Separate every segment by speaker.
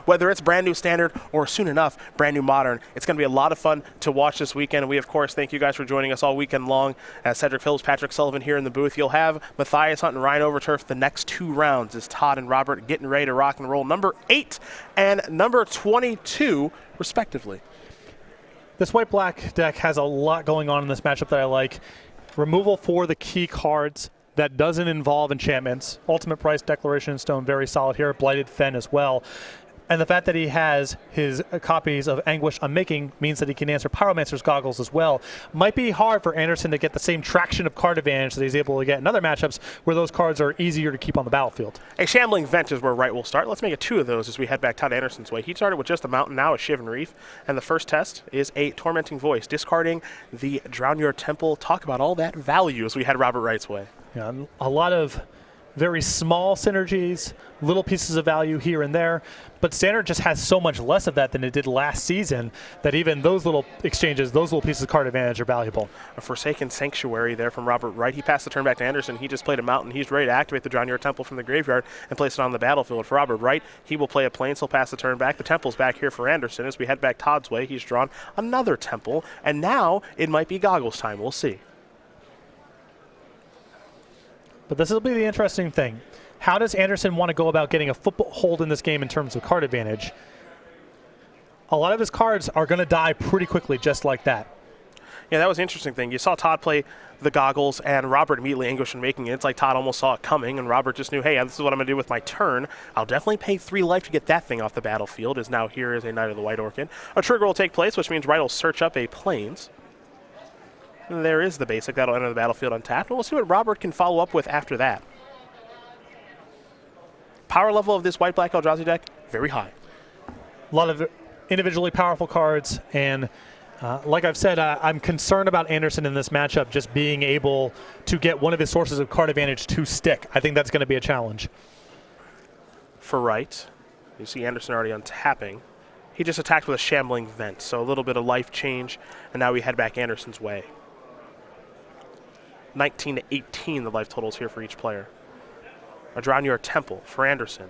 Speaker 1: whether it's brand new standard or soon enough brand new modern. It's going to be a lot of fun to watch this weekend. And we, of course, thank you guys for joining us all weekend long. As Cedric Phillips, Patrick Sullivan here in the booth. You'll have Matthias Hunt and Ryan Overturf the next 2 rounds as Todd and Robert getting ready to rock and roll number 8 and number 22, respectively.
Speaker 2: This white-black deck has a lot going on in this matchup that I like. Removal for the key cards that doesn't involve enchantments. Ultimate Price, Declaration Stone, very solid here. Blighted Fen as well. And the fact that he has his copies of Anguish Unmaking means that he can answer Pyromancer's Goggles as well. Might be hard for Anderson to get the same traction of card advantage that he's able to get in other matchups where those cards are easier to keep on the battlefield.
Speaker 1: A Shambling Vent is where Wright will start. Let's make it 2 of those as we head back Todd Anderson's way. He started with just a Mountain, now a Shivan Reef. And the first test is a Tormenting Voice, discarding the Drown Your Temple. Talk about all that value as we head Robert Wright's way.
Speaker 2: Yeah, a lot of very small synergies, little pieces of value here and there, but Standard just has so much less of that than it did last season that even those little exchanges, those little pieces of card advantage are valuable.
Speaker 1: A Forsaken Sanctuary there from Robert Wright. He passed the turn back to Anderson. He just played a Mountain. He's ready to activate the Drown Your Temple from the graveyard and place it on the battlefield. For Robert Wright, he will play a Plains. He'll pass the turn back. The Temple's back here for Anderson. As we head back Todd's way, he's drawn another Temple, and now it might be Goggles time. We'll see.
Speaker 2: But this will be the interesting thing. How does Anderson want to go about getting a foothold in this game in terms of card advantage? A lot of his cards are going to die pretty quickly just like that.
Speaker 1: Yeah, that was the interesting thing. You saw Todd play the Goggles and Robert immediately Anguish and making it. It's like Todd almost saw it coming, and Robert just knew, hey, this is what I'm going to do with my turn. I'll definitely pay 3 life to get that thing off the battlefield, as now here is a Knight of the White Orchid. A trigger will take place, which means Wright will search up a Plains. There is the basic. That'll enter the battlefield untapped. And we'll see what Robert can follow up with after that. Power level of this white-black Eldrazi deck, very high.
Speaker 2: A lot of individually powerful cards. And like I've said, I'm concerned about Anderson in this matchup just being able to get one of his sources of card advantage to stick. I think that's going to be a challenge.
Speaker 1: For Wright, you see Anderson already untapping. He just attacked with a Shambling Vent, so a little bit of life change. And now we head back Anderson's way. 19 to 18 the life totals here for each player. A Drown Your Temple for Anderson.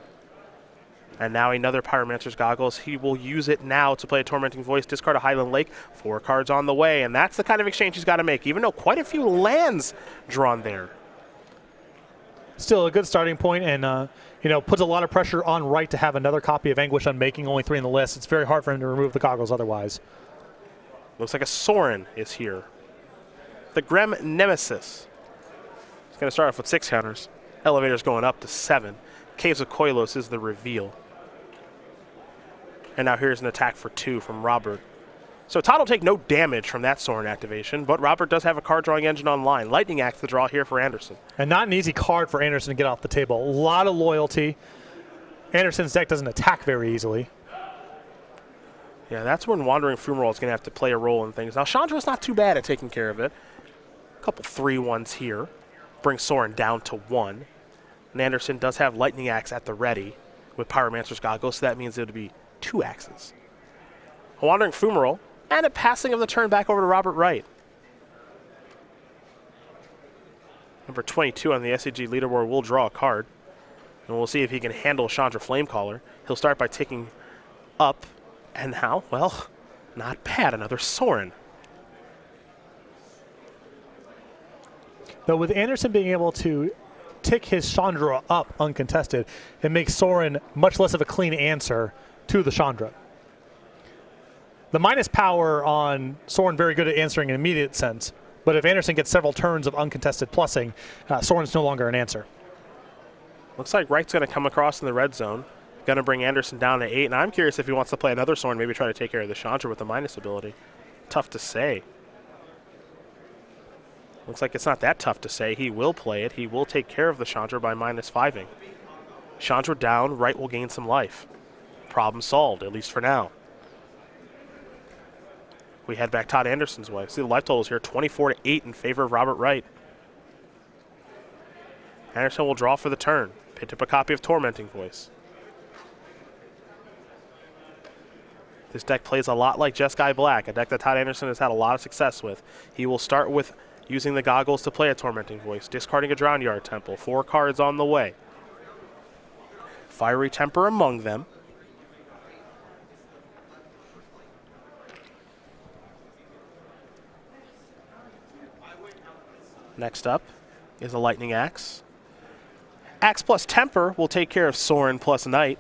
Speaker 1: And now another Pyromancer's Goggles. He will use it now to play a Tormenting Voice, discard a Highland Lake, 4 cards on the way, and that's the kind of exchange he's got to make, even though quite a few lands drawn there.
Speaker 2: Still a good starting point, and puts a lot of pressure on Wright to have another copy of Anguish Unmaking, only 3 in the list. It's very hard for him to remove the Goggles otherwise.
Speaker 1: Looks like a Sorin is here. The Grem Nemesis. It's going to start off with 6 counters. Elevator's going up to 7. Caves of Koilos is the reveal. And now here's an attack for 2 from Robert. So Todd will take no damage from that Sorin activation, but Robert does have a card drawing engine online. Lightning Axe the draw here for Anderson.
Speaker 2: And not an easy card for Anderson to get off the table. A lot of loyalty. Anderson's deck doesn't attack very easily.
Speaker 1: Yeah, that's when Wandering Fumarole is going to have to play a role in things. Now Chandra's not too bad at taking care of it. A couple 3-1s here. Bring Sorin down to 1. And Anderson does have Lightning Axe at the ready with Pyromancer's Goggles, so that means it'll be 2 axes. A Wandering Fumarole, and a passing of the turn back over to Robert Wright. Number 22 on the SCG leaderboard will draw a card, and we'll see if he can handle Chandra Flamecaller. He'll start by ticking up, and now, well, not bad, another Sorin.
Speaker 2: Though with Anderson being able to tick his Chandra up uncontested, it makes Sorin much less of a clean answer to the Chandra. The minus power on Sorin very good at answering in an immediate sense, but if Anderson gets several turns of uncontested plussing, Sorin's no longer an answer.
Speaker 1: Looks like Wright's going to come across in the red zone. Going to bring Anderson down to 8, and I'm curious if he wants to play another Sorin, maybe try to take care of the Chandra with the minus ability. Tough to say. Looks like it's not that tough to say. He will play it. He will take care of the Chandra by -5ing. Chandra down, Wright will gain some life. Problem solved, at least for now. We head back Todd Anderson's way. See the life totals here, 24 to 8 in favor of Robert Wright. Anderson will draw for the turn. Picked up a copy of Tormenting Voice. This deck plays a lot like Jeskai Black, a deck that Todd Anderson has had a lot of success with. He will start with using the Goggles to play a Tormenting Voice, discarding a Drown Yard Temple, 4 cards on the way. Fiery Temper among them. Next up is a Lightning Axe. Axe plus Temper will take care of Sorin plus Knight.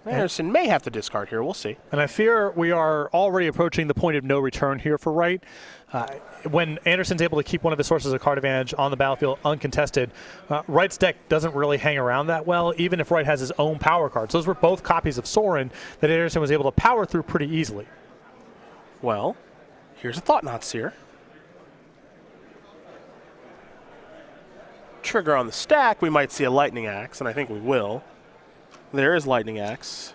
Speaker 1: Anderson may have to discard here. We'll see.
Speaker 2: And I fear we are already approaching the point of no return here for Wright. When Anderson's able to keep one of his sources of card advantage on the battlefield uncontested, Wright's deck doesn't really hang around that well, even if Wright has his own power cards. Those were both copies of Sorin that Anderson was able to power through pretty easily.
Speaker 1: Well, here's a Thought-Knot Seer. Trigger on the stack, we might see a Lightning Axe, and I think we will. There is Lightning Axe.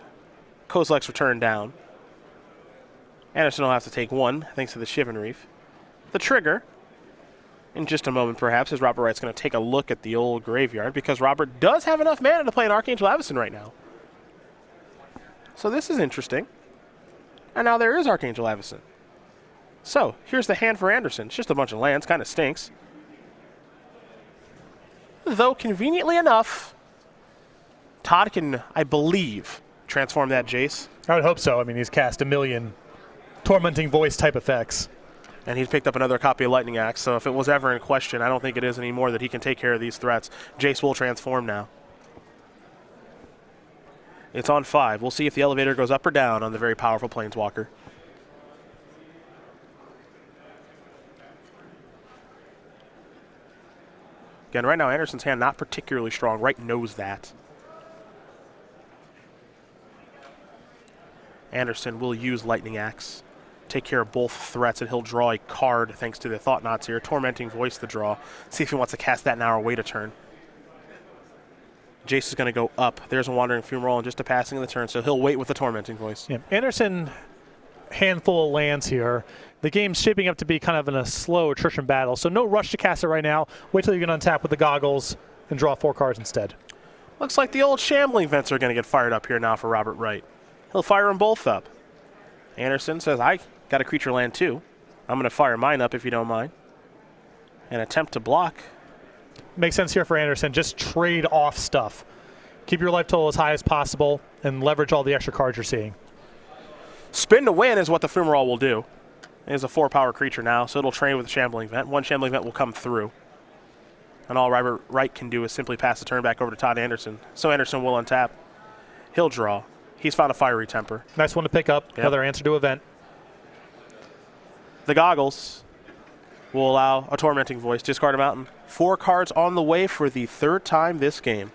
Speaker 1: Kozilek's Return down. Anderson will have to take one, thanks to the Shivan Reef. The trigger, in just a moment perhaps, as Robert Wright's going to take a look at the old graveyard, because Robert does have enough mana to play an Archangel Avacyn right now. So this is interesting. And now there is Archangel Avacyn. So, here's the hand for Anderson. It's just a bunch of lands, kind of stinks. Though, conveniently enough, Todd can, I believe, transform that Jace.
Speaker 2: I would hope so. I mean, he's cast a million Tormenting Voice type effects.
Speaker 1: And he's picked up another copy of Lightning Axe, so if it was ever in question, I don't think it is anymore that he can take care of these threats. Jace will transform now. It's on 5. We'll see if the elevator goes up or down on the very powerful Planeswalker. Again, right now, Anderson's hand not particularly strong. Wright knows that. Anderson will use Lightning Axe. Take care of both threats, and he'll draw a card thanks to the Thought-Knots here. Tormenting Voice the draw. See if he wants to cast that now or wait a turn. Jace is going to go up. There's a Wandering Fumarole and just a passing of the turn, so he'll wait with the Tormenting Voice.
Speaker 2: Yeah. Anderson, handful of lands here. The game's shaping up to be kind of in a slow attrition battle, so no rush to cast it right now. Wait till you can untap with the goggles and draw 4 cards instead.
Speaker 1: Looks like the old Shambling Vents are going to get fired up here now for Robert Wright. He'll fire them both up. Anderson says, I got a creature land too. I'm going to fire mine up if you don't mind. And attempt to block.
Speaker 2: Makes sense here for Anderson. Just trade off stuff. Keep your life total as high as possible and leverage all the extra cards you're seeing.
Speaker 1: Spin to win is what the Fumarole will do. It is a 4-power creature now, so it'll train with a Shambling Vent. One Shambling Vent will come through. And all Robert Wright can do is simply pass the turn back over to Todd Anderson. So Anderson will untap. He'll draw. He's found a Fiery Temper.
Speaker 2: Nice one to pick up. Yep. Another answer to event.
Speaker 1: The goggles will allow a Tormenting Voice. Discard a mountain. 4 cards on the way for the 3rd time this game.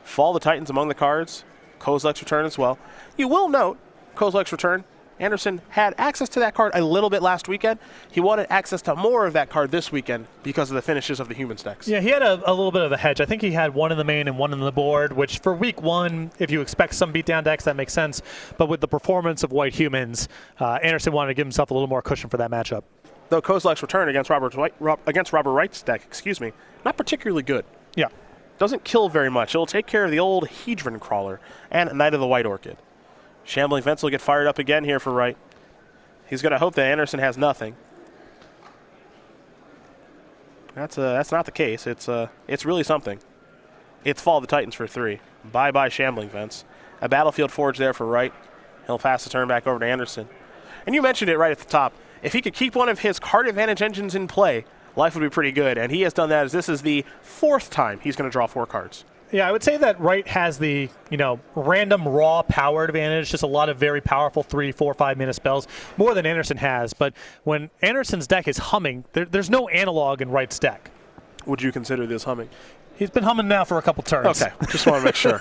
Speaker 1: Fall the Titans among the cards. Kozilek's Return as well. You will note, Kozilek's Return, Anderson had access to that card a little bit last weekend. He wanted access to more of that card this weekend because of the finishes of the Humans decks.
Speaker 2: Yeah, he had a little bit of a hedge. I think he had 1 in the main and 1 in the board, which for week 1, if you expect some beatdown decks, that makes sense. But with the performance of White Humans, Anderson wanted to give himself a little more cushion for that matchup.
Speaker 1: Though Kozilek's Return against Robert Wright's deck, not particularly good.
Speaker 2: Yeah.
Speaker 1: Doesn't kill very much. It'll take care of the old Hedron Crawler and Knight of the White Orchid. Shambling Vents will get fired up again here for Wright. He's going to hope that Anderson has nothing. That's not the case. It's really something. It's Fall of the Titans for 3. Bye-bye Shambling Vents. A Battlefield Forge there for Wright. He'll pass the turn back over to Anderson. And you mentioned it right at the top. If he could keep one of his card advantage engines in play, life would be pretty good. And he has done that as this is the 4th time he's going to draw 4 cards.
Speaker 2: Yeah, I would say that Wright has the, random raw power advantage, just a lot of very powerful 3, 4, 5 mana spells, more than Anderson has. But when Anderson's deck is humming, there's no analog in Wright's deck.
Speaker 1: Would you consider this humming?
Speaker 2: He's been humming now for a couple turns.
Speaker 1: Okay, just want to make sure.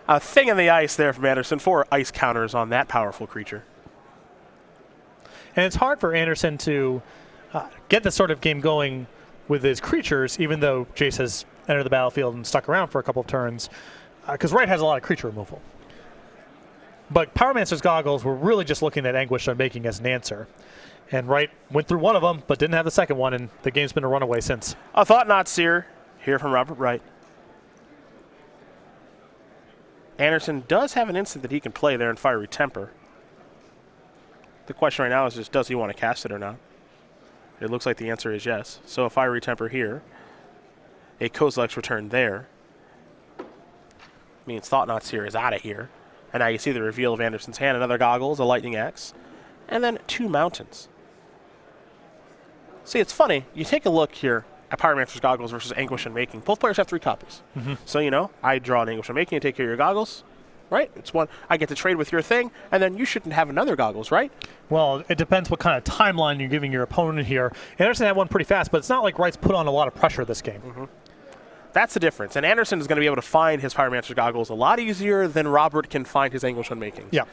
Speaker 1: A thing in the ice there from Anderson, 4 ice counters on that powerful creature.
Speaker 2: And it's hard for Anderson to get this sort of game going with his creatures, even though Jace has entered the battlefield and stuck around for a couple of turns, because Wright has a lot of creature removal. But Pyromancer's Goggles were really just looking at Anguish Unmaking as an answer. And Wright went through one of them, but didn't have the second one, and the game's been a runaway since.
Speaker 1: A Thought-Knot Seer here from Robert Wright. Anderson does have an instant that he can play there in Fiery Temper. The question right now is just, does he want to cast it or not? It looks like the answer is yes. So a Fiery Temper here. A Kozilek's Return there. Means Thought-Knot Seer is out of here. And now you see the reveal of Anderson's hand. Another Goggles, a Lightning Axe, and then 2 Mountains. See, it's funny. You take a look here at Pyromancer's Goggles versus Anguish and Making. Both players have 3 copies. So, you know, I draw an Anguish and Making and take care of your goggles, right? It's one. I get to trade with your thing, and then you shouldn't have another goggles, right?
Speaker 2: Well, it depends what kind of timeline you're giving your opponent here. Anderson had one pretty fast, but it's not like Wright's put on a lot of pressure this game.
Speaker 1: That's the difference. And Anderson is going to be able to find his Pyromancer's Goggles a lot easier than Robert can find his Anguish and Making.
Speaker 2: Yeah.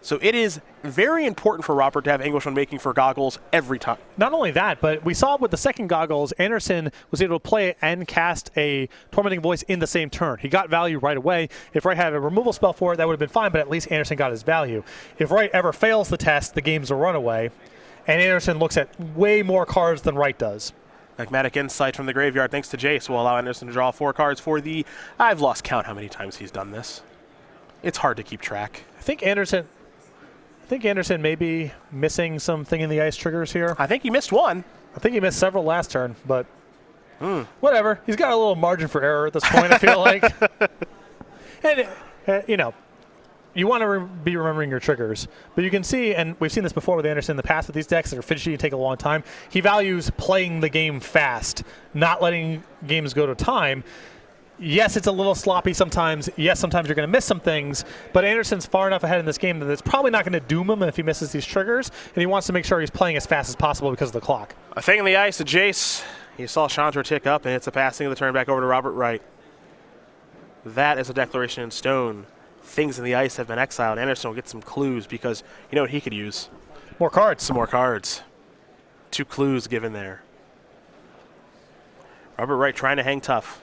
Speaker 1: So it is very important for Robert to have Anguish and Making for goggles every time.
Speaker 2: Not only that, but we saw with the second goggles, Anderson was able to play and cast a Tormenting Voice in the same turn. He got value right away. If Wright had a removal spell for it, that would have been fine, but at least Anderson got his value. If Wright ever fails the test, the game's a runaway, and Anderson looks at way more cards than Wright does.
Speaker 1: Pragmatic Insight from the graveyard, thanks to Jace, will allow Anderson to draw 4 cards for the... I've lost count how many times he's done this. It's hard to keep track.
Speaker 2: I think Anderson may be missing something in the ice triggers here.
Speaker 1: I think he missed one.
Speaker 2: I think he missed several last turn, but whatever. He's got a little margin for error at this point, I feel like. And, you know, you want to be remembering your triggers. But you can see, and we've seen this before with Anderson in the past with these decks that are fidgety and take a long time, he values playing the game fast, not letting games go to time. Yes, it's a little sloppy sometimes. Yes, sometimes you're going to miss some things. But Anderson's far enough ahead in this game that it's probably not going to doom him if he misses these triggers. And he wants to make sure he's playing as fast as possible because of the clock.
Speaker 1: A thing in the ice, a Jace. You saw Chandra tick up, and it's a passing of the turn back over to Robert Wright. That is a declaration in stone. Things in the ice have been exiled. Anderson will get some clues because you know what he could use?
Speaker 2: More cards.
Speaker 1: Some more cards. 2 clues given there. Robert Wright trying to hang tough.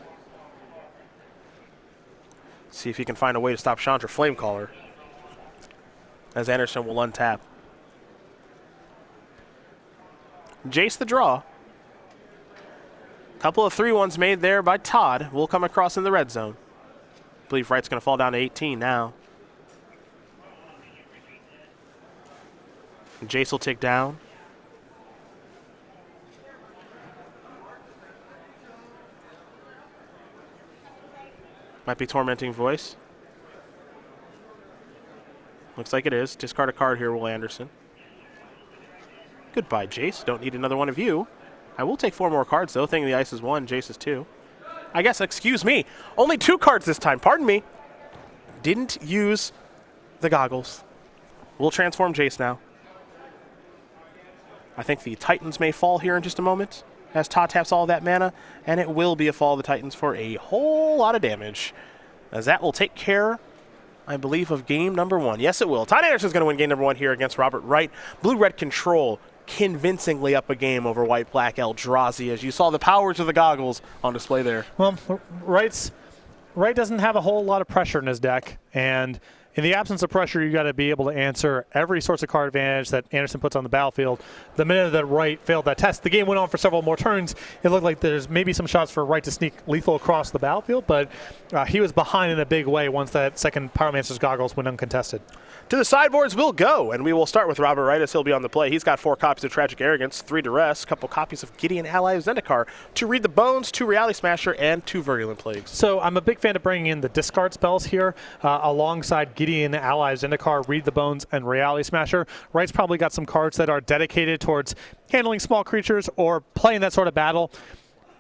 Speaker 1: See if he can find a way to stop Chandra Flamecaller. As Anderson will untap. Jace the draw. Couple of 3-1s made there by Todd. Will come across in the red zone. I believe Wright's going to fall down to 18 now. And Jace will tick down. Might be Tormenting Voice. Looks like it is. Discard a card here, Will Anderson. Goodbye, Jace. Don't need another one of you. I will take 4 more cards, though. Thing in the ice is 1. Jace is 2. I guess, excuse me. Only 2 cards this time. Pardon me. Didn't use the goggles. We'll transform Jace now. I think the Titans may fall here in just a moment as Todd taps all of that mana, and it will be a fall of the Titans for a whole lot of damage, as that will take care, I believe, of game number 1. Yes, it will. Todd Anderson's going to win game number 1 here against Robert Wright. Blue-red control convincingly up a game over white-black Eldrazi, as you saw the powers of the goggles on display there.
Speaker 2: Well, Wright doesn't have a whole lot of pressure in his deck, and in the absence of pressure, you got to be able to answer every source of card advantage that Anderson puts on the battlefield. The minute that Wright failed that test, the game went on for several more turns. It looked like there's maybe some shots for Wright to sneak lethal across the battlefield, but he was behind in a big way once that second Pyromancer's Goggles went uncontested.
Speaker 1: To the sideboards we'll go, and we will start with Robert Wright as he'll be on the play. He's got 4 copies of Tragic Arrogance, 3 Duress, a couple copies of Gideon Ally of Zendikar, 2 Read the Bones, 2 Reality Smasher, and 2 Virulent Plagues.
Speaker 2: So I'm a big fan of bringing in the discard spells here alongside Gideon Ally of Zendikar, Read the Bones, and Reality Smasher. Wright's probably got some cards that are dedicated towards handling small creatures or playing that sort of battle.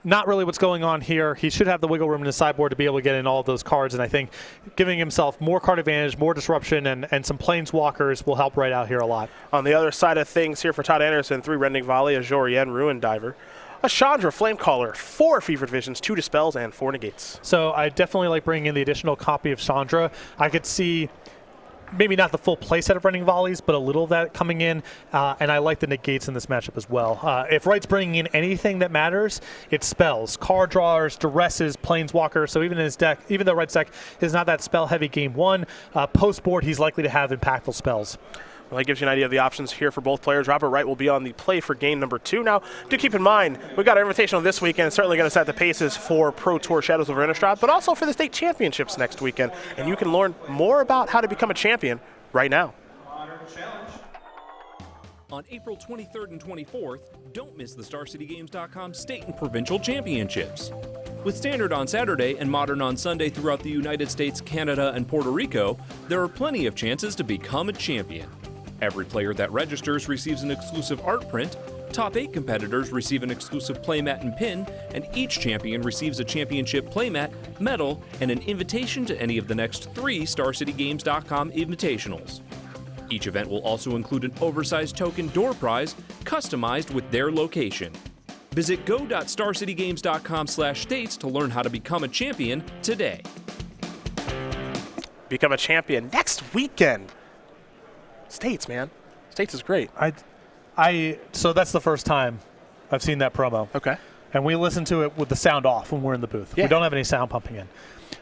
Speaker 2: Not really what's going on here. He should have the wiggle room in his sideboard to be able to get in all of those cards, and I think giving himself more card advantage, more disruption, and some planeswalkers will help Wright out here a lot.
Speaker 1: On the other side of things here for Todd Anderson, 3 Rending Volley, a Jorien Ruin Diver, a Chandra Flamecaller, 4 Fevered Visions, 2 Dispels, and 4 Negates.
Speaker 2: So I definitely like bringing in the additional copy of Chandra. I could see maybe not the full play set of Rending Volleys, but a little of that coming in, and I like the negates in this matchup as well. If Wright's bringing in anything that matters, it's spells, card drawers, duresses, planeswalkers. So even in his deck, even though Wright's deck is not that spell-heavy game 1, post-board he's likely to have impactful spells.
Speaker 1: Well, that gives you an idea of the options here for both players. Robert Wright will be on the play for game number 2. Now, do keep in mind, we've got our Invitational this weekend. It's certainly going to set the paces for Pro Tour Shadows over Innistrad, but also for the state championships next weekend. And you can learn more about how to become a champion right now.
Speaker 3: On April 23rd and 24th, don't miss the StarCityGames.com State and Provincial Championships. With Standard on Saturday and Modern on Sunday throughout the United States, Canada, and Puerto Rico, there are plenty of chances to become a champion. Every player that registers receives an exclusive art print, Top 8 competitors receive an exclusive playmat and pin, and each champion receives a championship playmat, medal, and an invitation to any of the next 3 StarCityGames.com invitationals. Each event will also include an oversized token door prize customized with their location. Visit go.starcitygames.com/states to learn how to become a champion today.
Speaker 1: Become a champion next weekend. States, man. States is great.
Speaker 2: So that's the first time I've seen that promo.
Speaker 1: Okay.
Speaker 2: And we listen to it with the sound off when we're in the booth.
Speaker 1: Yeah.
Speaker 2: We don't have any sound pumping in.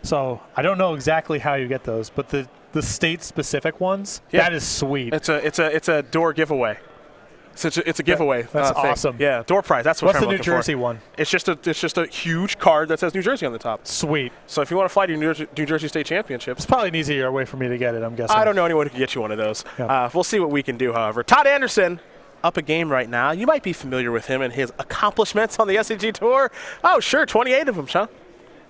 Speaker 2: So I don't know exactly how you get those, but the state-specific ones, that is sweet.
Speaker 1: It's a door giveaway. It's a giveaway.
Speaker 2: That's
Speaker 1: thing.
Speaker 2: awesome.
Speaker 1: Yeah, door prize. That's
Speaker 2: What's
Speaker 1: I'm
Speaker 2: the New
Speaker 1: looking for.
Speaker 2: Jersey one?
Speaker 1: It's just a huge card that says New Jersey on the top.
Speaker 2: Sweet.
Speaker 1: So if you want to fly to New Jersey State Championships,
Speaker 2: It's probably an easier way for me to get it, I'm guessing.
Speaker 1: I don't know anyone who can get you one of those.
Speaker 2: Yeah.
Speaker 1: We'll see what we can do, however. Todd Anderson, up a game right now. You might be familiar with him and his accomplishments on the SCG Tour. Oh, sure, 28 of them, Sean.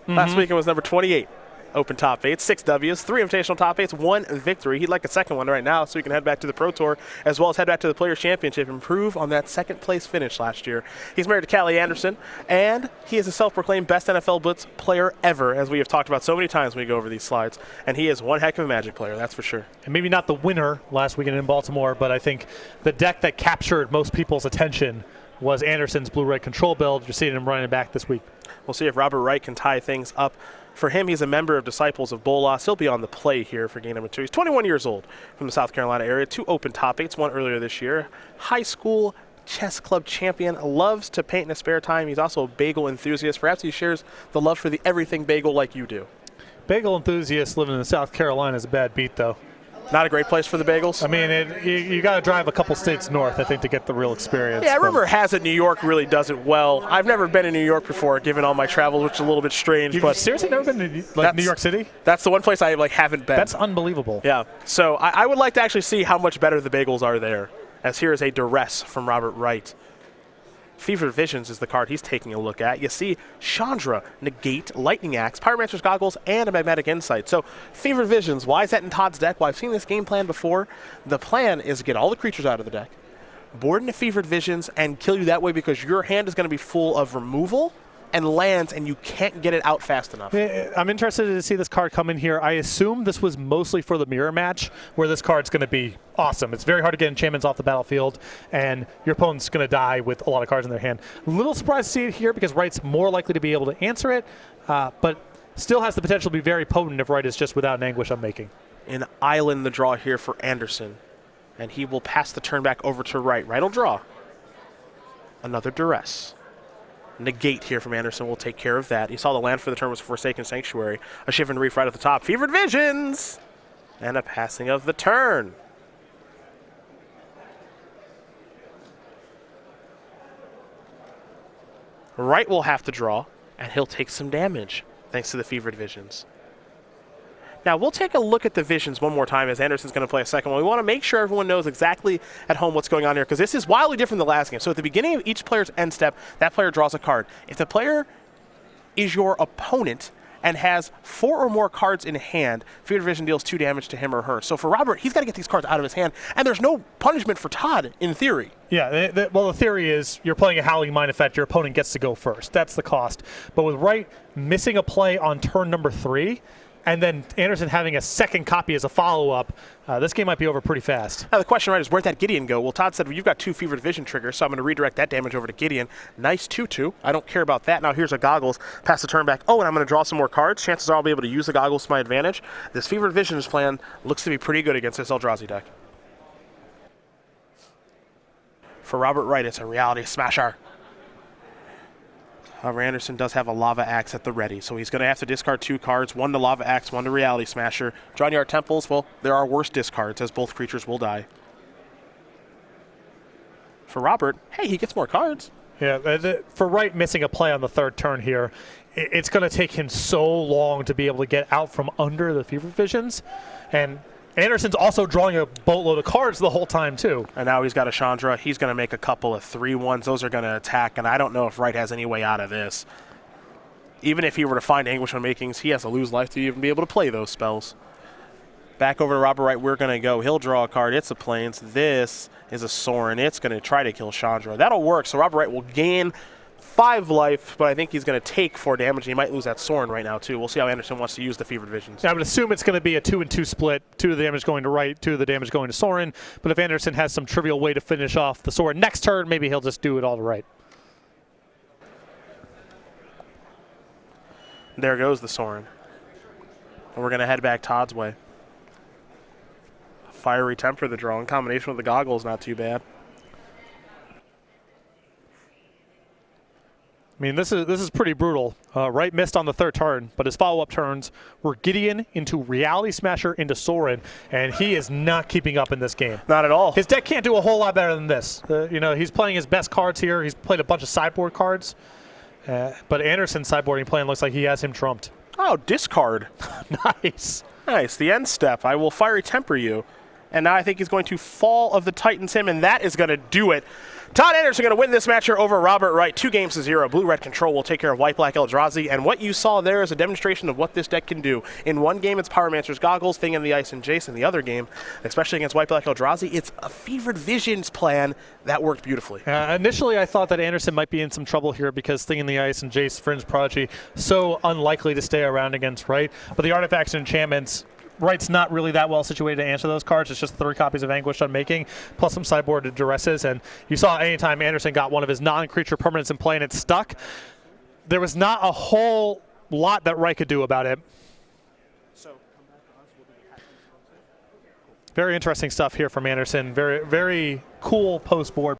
Speaker 1: Last weekend was number 28. Open top 8, 6 Ws, 3 invitational top 8s, 1 victory. He'd like a second one right now so he can head back to the Pro Tour as well as head back to the Players' Championship, improve on that second place finish last year. He's married to Callie Anderson, and he is a self-proclaimed best NFL Blitz player ever, as we have talked about so many times when we go over these slides. And he is one heck of a Magic player, that's for sure.
Speaker 2: And maybe not the winner last weekend in Baltimore, but I think the deck that captured most people's attention was Anderson's blue-red control build. You're seeing him running back this week.
Speaker 1: We'll see if Robert Wright can tie things up. For him, he's a member of Disciples of Bolas. He'll be on the play here for game number 2. He's 21 years old from the South Carolina area. 2 open top 8s, 1 earlier this year. High school chess club champion. Loves to paint in his spare time. He's also a bagel enthusiast. Perhaps he shares the love for the everything bagel like you do.
Speaker 2: Bagel enthusiast living in South Carolina is a bad beat, though.
Speaker 1: Not a great place for the bagels?
Speaker 2: I mean, you got to drive a couple states north, I think, to get the real experience.
Speaker 1: Yeah, rumor has it New York really does it well. I've never been in New York before, given all my travels, which is a little bit strange.
Speaker 2: You've
Speaker 1: but
Speaker 2: seriously never been to New York City?
Speaker 1: That's the one place I haven't been.
Speaker 2: That's unbelievable.
Speaker 1: Yeah, so I would like to actually see how much better the bagels are there, as here is a duress from Robert Wright. Fevered Visions is the card he's taking a look at. You see Chandra, Negate, Lightning Axe, Pyromancer's Goggles, and a Magnetic Insight. So Fevered Visions, why is that in Todd's deck? Well, I've seen this game plan before. The plan is to get all the creatures out of the deck, board into Fevered Visions, and kill you that way because your hand is going to be full of removal and lands, and you can't get it out fast enough.
Speaker 2: I'm interested to see this card come in here. I assume this was mostly for the mirror match, where this card's going to be awesome. It's very hard to get enchantments off the battlefield, and your opponent's going to die with a lot of cards in their hand. A little surprised to see it here because Wright's more likely to be able to answer it, but still has the potential to be very potent if Wright is just without an Anguish Unmaking.
Speaker 1: An island the draw here for Anderson, and he will pass the turn back over to Wright. Wright will draw. Another duress. Negate here from Anderson will take care of that. You saw the land for the turn was Forsaken Sanctuary. A Shift and Reef right at the top. Fevered Visions! And a passing of the turn. Wright will have to draw, and he'll take some damage thanks to the Fevered Visions. Now, we'll take a look at the visions one more time as Anderson's going to play a second one. We want to make sure everyone knows exactly at home what's going on here because this is wildly different than the last game. So at the beginning of each player's end step, that player draws a card. If the player is your opponent and has 4 or more cards in hand, Fevered Vision deals 2 damage to him or her. So for Robert, he's got to get these cards out of his hand, and there's no punishment for Todd, in theory.
Speaker 2: Yeah, well, the theory is you're playing a Howling Mine effect, your opponent gets to go first. That's the cost. But with Wright missing a play on turn number 3, and then Anderson having a second copy as a follow-up, this game might be over pretty fast.
Speaker 1: Now the question, right, is where'd that Gideon go? Well, Todd said, well, you've got 2 Fevered Vision triggers, so I'm going to redirect that damage over to Gideon. Nice 2-2. I don't care about that. Now here's a Goggles. Pass the turn back. Oh, and I'm going to draw some more cards. Chances are I'll be able to use the Goggles to my advantage. This Fevered Visions plan looks to be pretty good against this Eldrazi deck. For Robert Wright, it's a Reality Smasher. However, Anderson does have a Lava Axe at the ready, so he's going to have to discard 2 cards, 1 to Lava Axe, 1 to Reality Smasher. Drawing Yard Temples, well, there are worse discards, as both creatures will die. For Robert, hey, he gets more cards.
Speaker 2: Yeah, for Wright missing a play on the 3rd turn here, it's going to take him so long to be able to get out from under the Fevered Visions, and Anderson's also drawing a boatload of cards the whole time, too.
Speaker 1: And now he's got a Chandra. He's going to make a couple of 3-1s. Those are going to attack, and I don't know if Wright has any way out of this. Even if he were to find Anguish Unmakings, he has to lose life to even be able to play those spells. Back over to Robert Wright, we're going to go. He'll draw a card. It's a Plains. This is a Sorin. It's going to try to kill Chandra. That'll work, so Robert Wright will gain 5 life, but I think he's going to take 4 damage. He might lose that Sorin right now, too. We'll see how Anderson wants to use the Fevered Visions.
Speaker 2: I would assume it's going to be a 2-and-2 split. 2 of the damage going to Wright, 2 of the damage going to Sorin. But if Anderson has some trivial way to finish off the Sorin next turn, maybe he'll just do it all to Wright.
Speaker 1: There goes the Sorin. And we're going to head back Todd's way. Fiery Temper the draw in combination with the goggles, not too bad.
Speaker 2: I mean, this is pretty brutal. Wright missed on the 3rd turn, but his follow-up turns were Gideon into Reality Smasher into Sorin, and he is not keeping up in this game.
Speaker 1: Not at all.
Speaker 2: His deck can't do a whole lot better than this. You know, he's playing his best cards here. He's played a bunch of sideboard cards, but Anderson's sideboarding plan looks like he has him trumped.
Speaker 1: Oh, discard.
Speaker 2: Nice.
Speaker 1: Nice. The end step. I will Fiery Temper you. And now I think he's going to Fall of the Titans him, and that is going to do it. Todd Anderson going to win this match here over Robert Wright, 2-0. Blue-Red Control will take care of White-Black Eldrazi, and what you saw there is a demonstration of what this deck can do. In one game, it's Pyromancer's Goggles, Thing in the Ice, and Jace. In the other game, especially against White-Black Eldrazi, it's a Fevered Visions plan that worked beautifully.
Speaker 2: Initially, I thought that Anderson might be in some trouble here because Thing in the Ice and Jace, Fringe Prodigy, so unlikely to stay around against Wright. But the artifacts and enchantments, Wright's not really that well situated to answer those cards. It's just 3 copies of Anguish Unmaking, plus some sideboard duresses. And you saw anytime Anderson got one of his non-creature permanents in play and it stuck, there was not a whole lot that Wright could do about it. Very interesting stuff here from Anderson. Very, very cool post-board.